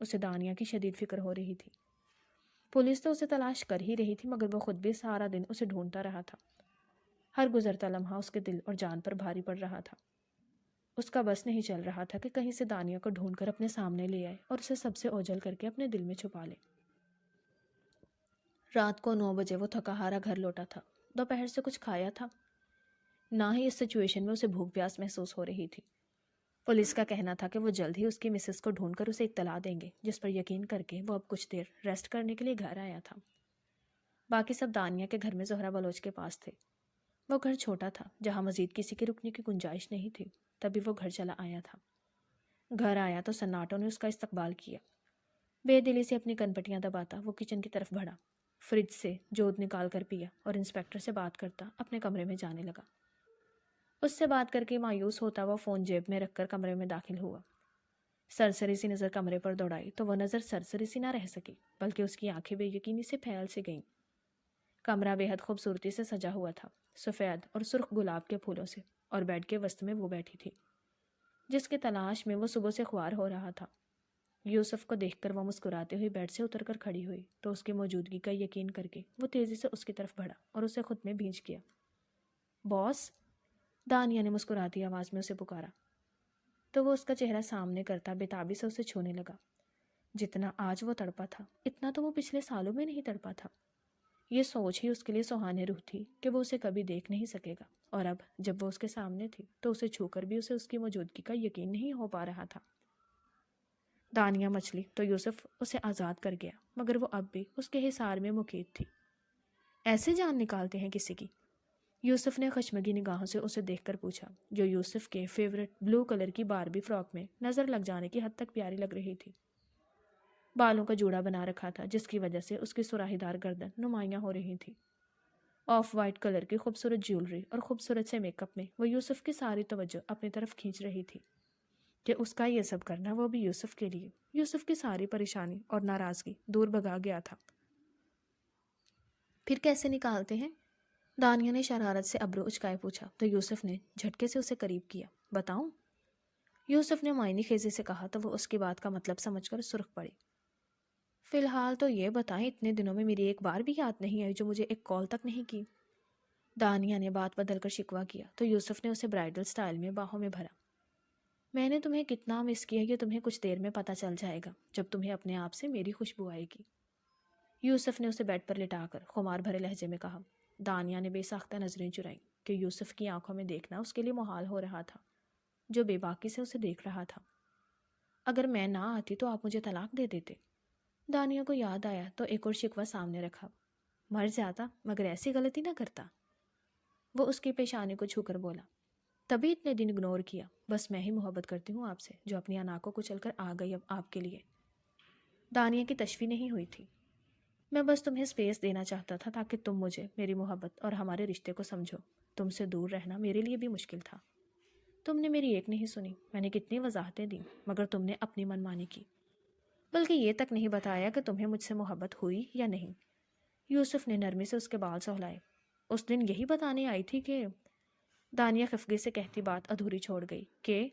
اسے دانیہ کی شدید فکر ہو رہی تھی۔ پولیس تو اسے تلاش کر ہی رہی تھی، مگر وہ خود بھی سارا دن اسے ڈھونڈتا رہا تھا۔ ہر گزرتا لمحہ اس کے دل اور جان پر بھاری پڑ رہا تھا۔ اس کا بس نہیں چل رہا تھا کہ کہیں سے دانیہ کو ڈھونڈ کر اپنے سامنے لے آئے اور اسے سب سے اوجھل کر کے اپنے دل میں چھپا لے۔ رات کو 9 بجے وہ تھکا ہارا گھر لوٹا تھا۔ دوپہر سے کچھ کھایا تھا، نہ ہی اس سچویشن میں اسے بھوک پیاس محسوس ہو رہی تھی۔ پولیس کا کہنا تھا کہ وہ جلد ہی اس کی مسز کو ڈھونڈ کر اسے اطلاع دیں گے، جس پر یقین کر کے وہ اب کچھ دیر ریسٹ کرنے کے لیے گھر آیا تھا۔ باقی سب دانیہ کے گھر میں زہرا بلوچ کے پاس تھے۔ وہ گھر چھوٹا تھا، جہاں مزید کسی کے رکنے کی گنجائش نہیں تھی، تبھی وہ گھر چلا آیا تھا۔ گھر آیا تو سناٹوں نے اس کا استقبال کیا۔ بے دلی سے اپنی کنپٹیاں دباتا وہ کچن کی طرف بڑھا، فریج سے جود نکال کر پیا اور انسپیکٹر سے بات کرتا اپنے کمرے میں جانے لگا۔ اس سے بات کر کے مایوس ہوتا وہ فون جیب میں رکھ کر کمرے میں داخل ہوا۔ سرسری سی نظر کمرے پر دوڑائی تو وہ نظر سرسری سی نہ رہ سکی، بلکہ اس کی آنکھیں بے یقینی سے پھیل سے گئیں۔ کمرہ بے حد خوبصورتی سے سجا ہوا تھا، سفید اور سرخ گلاب کے پھولوں سے، اور بیڈ کے وسط میں وہ بیٹھی تھی جس کی تلاش میں وہ صبح سے خوار ہو رہا تھا۔ یوسف کو دیکھ کر وہ مسکراتے ہوئے بیڈ سے اتر کر کھڑی ہوئی تو اس کی موجودگی کا یقین کر کے وہ تیزی سے اس کی طرف بڑھا اور اسے خود میں بھینچ گیا۔ باس، دانیہ نے مسکراتی آواز میں اسے پکارا تو وہ اس کا چہرہ سامنے کرتا بےتابی سے اسے چھونے لگا۔ جتنا آج وہ تڑپا تھا، اتنا تو وہ پچھلے سالوں میں نہیں تڑپا تھا۔ یہ سوچ ہی اس کے لیے سہانے روح تھی کہ وہ اسے کبھی دیکھ نہیں سکے گا، اور اب جب وہ اس کے سامنے تھی تو اسے چھو کر بھی اسے اس کی موجودگی کا یقین نہیں ہو پا رہا تھا۔ دانیہ مچلی تو یوسف اسے آزاد کر گیا، مگر وہ اب بھی اس کے حصار میں مقید تھی۔ ایسے جان نکالتے ہیں کسی کی؟ یوسف نے خشمگی نگاہوں سے اسے دیکھ کر پوچھا، جو یوسف کے فیورٹ بلو کلر کی باربی فراک میں نظر لگ جانے کی حد تک پیاری لگ رہی تھی۔ بالوں کا جوڑا بنا رکھا تھا جس کی وجہ سے اس کی سراہی دار گردن نمایاں ہو رہی تھی۔ آف وائٹ کلر کی خوبصورت جیولری اور خوبصورت سے میک اپ میں وہ یوسف کی ساری توجہ اپنی طرف کھینچ رہی تھی کہ اس کا یہ سب کرنا وہ بھی یوسف کے لیے یوسف کی ساری پریشانی اور ناراضگی دور بھگا گیا تھا۔ پھر کیسے نکالتے ہیں؟ دانیہ نے شرارت سے ابرو اچکائے پوچھا تو یوسف نے جھٹکے سے اسے قریب کیا۔ بتاؤں؟ یوسف نے معنی خیزی سے کہا تو وہ اس کی بات کا مطلب سمجھ کر سرخ پڑی۔ فی الحال تو یہ بتائیں، اتنے دنوں میں میری ایک بار بھی یاد نہیں آئی جو مجھے ایک کال تک نہیں کی۔ دانیہ نے بات بدل کر شکوہ کیا تو یوسف نے اسے برائڈل سٹائل میں باہوں میں بھرا۔ میں نے تمہیں کتنا مس کیا یہ تمہیں کچھ دیر میں پتہ چل جائے گا جب تمہیں اپنے آپ سے میری خوشبو آئے گی۔ یوسف نے اسے بیڈ پر لٹا کر خمار بھرے لہجے میں کہا۔ دانیہ نے بے ساختہ نظریں چرائیں کہ یوسف کی آنکھوں میں دیکھنا اس کے لیے محال ہو رہا تھا، جو بے باکی سے اسے دیکھ رہا تھا۔ اگر میں نہ آتی تو آپ مجھے طلاق دے دیتے۔ دانیہ کو یاد آیا تو ایک اور شکوہ سامنے رکھا۔ مر جاتا مگر ایسی غلطی نہ کرتا۔ وہ اس کی پیشانی کو چھو کر بولا، تبھی اتنے دن اگنور کیا۔ بس میں ہی محبت کرتی ہوں آپ سے، جو اپنی انا کو کچل کر آ گئی اب آپ کے لیے۔ دانیہ کی تشفی نہیں ہوئی تھی۔ میں بس تمہیں سپیس دینا چاہتا تھا تاکہ تم مجھے، میری محبت اور ہمارے رشتے کو سمجھو۔ تم سے دور رہنا میرے لیے بھی مشکل تھا۔ تم نے میری ایک نہیں سنی، میں نے کتنی وضاحتیں دیں مگر تم نے اپنی من مانی کی، بلکہ یہ تک نہیں بتایا کہ تمہیں مجھ سے محبت ہوئی یا نہیں۔ یوسف نے نرمی سے اس کے بال سہلائے۔ اس دن یہی بتانے آئی تھی کہ… دانیہ خفگی سے کہتی بات ادھوری چھوڑ گئی کہ…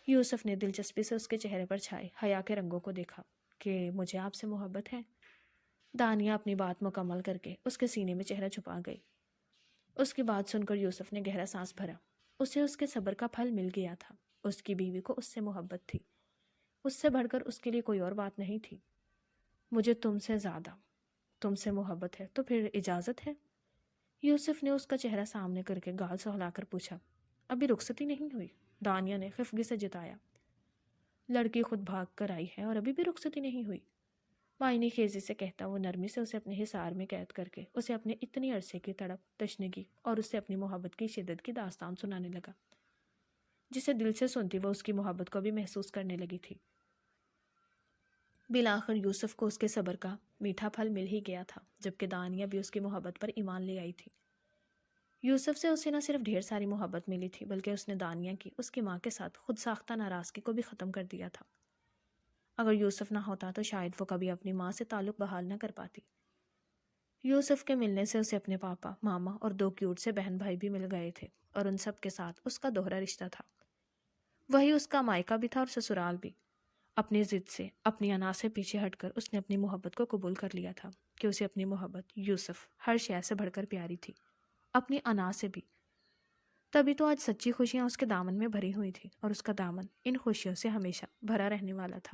یوسف نے دلچسپی سے اس کے چہرے پر چھائے حیا کے رنگوں کو دیکھا کہ مجھے آپ سے محبت ہے۔ دانیہ اپنی بات مکمل کر کے اس کے سینے میں چہرہ چھپا گئی۔ اس کی بات سن کر یوسف نے گہرا سانس بھرا۔ اسے اس کے صبر کا پھل مل گیا تھا۔ اس کی بیوی کو اس سے محبت تھی، اس سے بڑھ کر اس کے لیے کوئی اور بات نہیں تھی۔ مجھے تم سے زیادہ، تم سے محبت ہے تو پھر اجازت ہے؟ یوسف نے اس کا چہرہ سامنے کر کے گال سہلا کر پوچھا۔ ابھی رخصتی نہیں ہوئی؟ دانیہ نے خفگی سے جتایا۔ لڑکی خود بھاگ کر آئی ہے اور ابھی بھی رخصتی نہیں ہوئی، معنی خیزی سے کہتا وہ نرمی سے اسے اپنے حصار میں قید کر کے اسے اپنے اتنی عرصے کی تڑپ، تشنگی اور اس سے اپنی محبت کی شدت کی داستان سنانے لگا، جسے دل سے سنتی وہ اس کی محبت کو بھی محسوس کرنے لگی تھی۔ بالآخر یوسف کو اس کے صبر کا میٹھا پھل مل ہی گیا تھا، جبکہ دانیہ بھی اس کی محبت پر ایمان لے آئی تھی۔ یوسف سے اسے نہ صرف ڈھیر ساری محبت ملی تھی، بلکہ اس نے دانیہ کی اس کی ماں کے ساتھ خود ساختہ ناراضگی کو بھی ختم کر دیا تھا۔ اگر یوسف نہ ہوتا تو شاید وہ کبھی اپنی ماں سے تعلق بحال نہ کر پاتی۔ یوسف کے ملنے سے اسے اپنے پاپا، ماما اور 2 کیوٹ سے بہن بھائی بھی مل گئے تھے، اور ان سب کے ساتھ اس کا دوہرا رشتہ تھا۔ وہی اس کا مائکا بھی تھا اور سسرال بھی۔ اپنی ضد سے، اپنی انا سے پیچھے ہٹ کر اس نے اپنی محبت کو قبول کر لیا تھا کہ اسے اپنی محبت یوسف ہر شے سے بڑھ کر پیاری تھی، اپنی انا سے بھی۔ تبھی تو آج سچی خوشیاں اس کے دامن میں بھری ہوئی تھی اور اس کا دامن ان خوشیوں سے ہمیشہ بھرا رہنے والا تھا۔